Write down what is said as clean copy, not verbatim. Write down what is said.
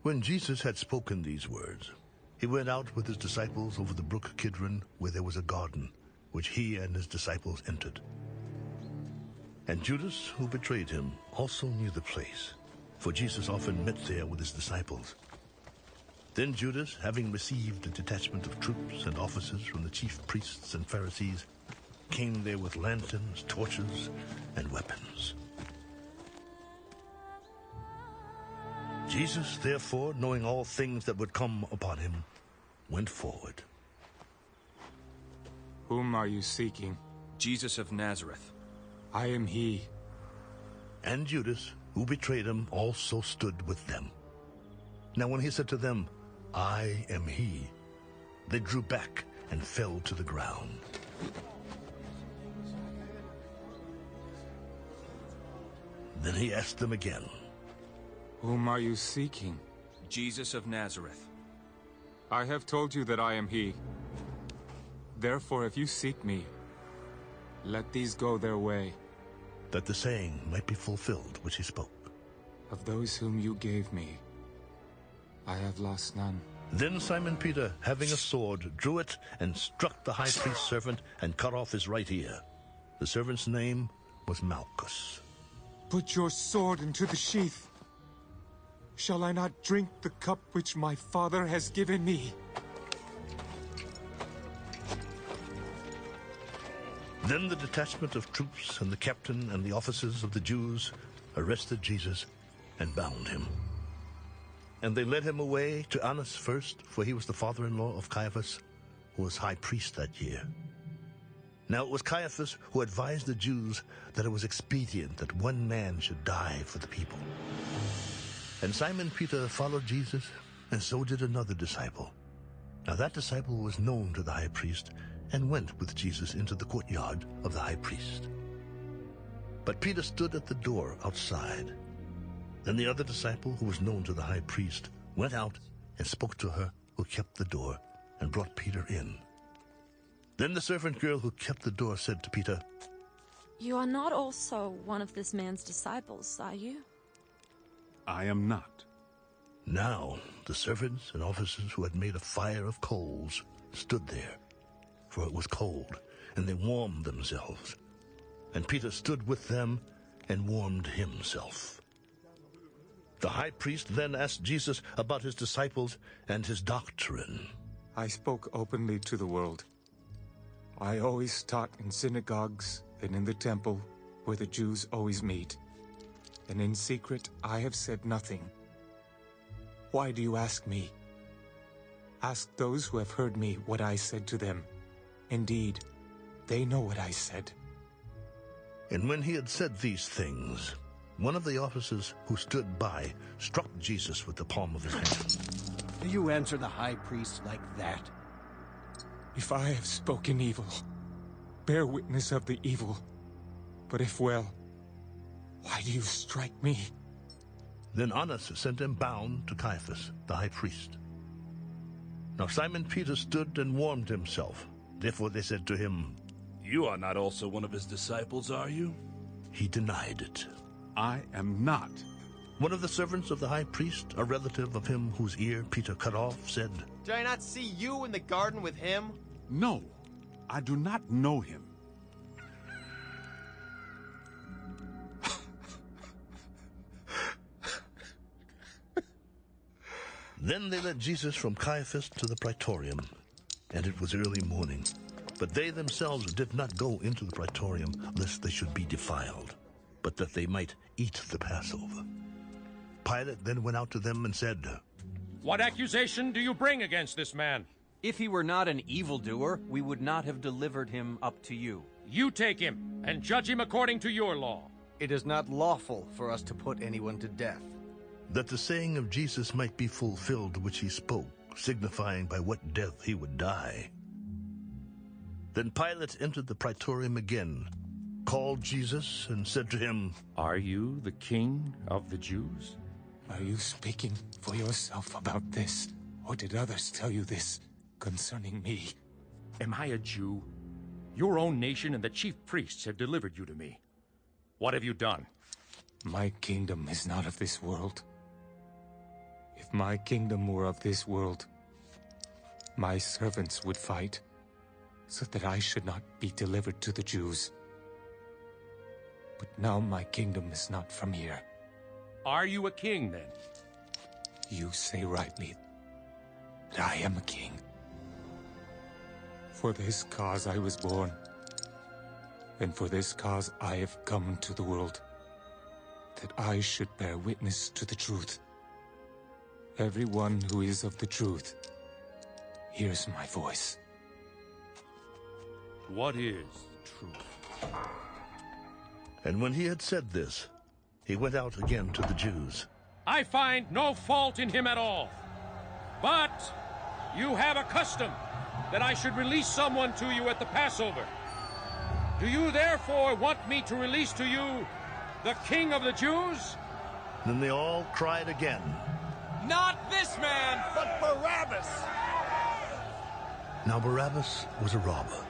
When Jesus had spoken these words, he went out with his disciples over the brook Kidron, where there was a garden, which he and his disciples entered. And Judas, who betrayed him, also knew the place, for Jesus often met there with his disciples. Then Judas, having received a detachment of troops and officers from the chief priests and Pharisees, came there with lanterns, torches, and weapons. Jesus, therefore, knowing all things that would come upon him, went forward. Whom are you seeking? Jesus of Nazareth. I am he. And Judas, who betrayed him, also stood with them. Now when he said to them, "I am he," they drew back and fell to the ground. Then he asked them again, Whom are you seeking? Jesus of Nazareth. I have told you that I am he. Therefore, if you seek me, let these go their way. that the saying might be fulfilled which he spoke. Of those whom you gave me, I have lost none. Then Simon Peter, having a sword, drew it and struck the high priest's servant and cut off his right ear. The servant's name was Malchus. Put your sword into the sheath. Shall I not drink the cup which my father has given me? Then the detachment of troops and the captain and the officers of the Jews arrested Jesus and bound him. And they led him away to Annas first, for he was the father-in-law of Caiaphas, who was high priest that year. Now it was Caiaphas who advised the Jews that it was expedient that one man should die for the people. And Simon Peter followed Jesus, and so did another disciple. Now that disciple was known to the high priest, and went with Jesus into the courtyard of the high priest. But Peter stood at the door outside. Then the other disciple, who was known to the high priest, went out and spoke to her who kept the door, and brought Peter in. Then the servant girl who kept the door said to Peter, "You are not also one of this man's disciples, are you?" I am not. Now the servants and officers who had made a fire of coals stood there, for it was cold, and they warmed themselves. And Peter stood with them and warmed himself. The high priest then asked Jesus about his disciples and his doctrine. I spoke openly to the world. I always taught in synagogues and in the temple where the Jews always meet. And in secret I have said nothing. Why do you ask me? Ask those who have heard me what I said to them. Indeed, they know what I said. And when he had said these things, one of the officers who stood by struck Jesus with the palm of his hand. Do you answer the high priest like that? If I have spoken evil, bear witness of the evil. But if well, why do you strike me? Then Annas sent him bound to Caiaphas, the high priest. Now Simon Peter stood and warmed himself. Therefore they said to him, "You are not also one of his disciples, are you?" He denied it. I am not. One of the servants of the high priest, a relative of him whose ear Peter cut off, said, Did I not see you in the garden with him? No, I do not know him. Then they led Jesus from Caiaphas to the praetorium, and it was early morning. But they themselves did not go into the praetorium, lest they should be defiled, but that they might eat the Passover. Pilate then went out to them and said, "What accusation do you bring against this man?" If he were not an evildoer, we would not have delivered him up to you. You take him and judge him according to your law. It is not lawful for us to put anyone to death. that the saying of Jesus might be fulfilled which he spoke, signifying by what death he would die. Then Pilate entered the praetorium again, called Jesus, and said to him, "Are you the king of the Jews?" Are you speaking for yourself about this, or did others tell you this concerning me? Am I a Jew? Your own nation and the chief priests have delivered you to me. What have you done? My kingdom is not of this world. If my kingdom were of this world, my servants would fight, so that I should not be delivered to the Jews. But now my kingdom is not from here. Are you a king, then? You say rightly that I am a king. For this cause I was born, and for this cause I have come to the world, that I should bear witness to the truth. Everyone who is of the truth hears my voice. What is truth? And when he had said this, he went out again to the Jews. I find no fault in him at all. But you have a custom that I should release someone to you at the Passover. Do you therefore want me to release to you the King of the Jews? Then they all cried again, Not this man, but Barabbas! Now Barabbas was a robber.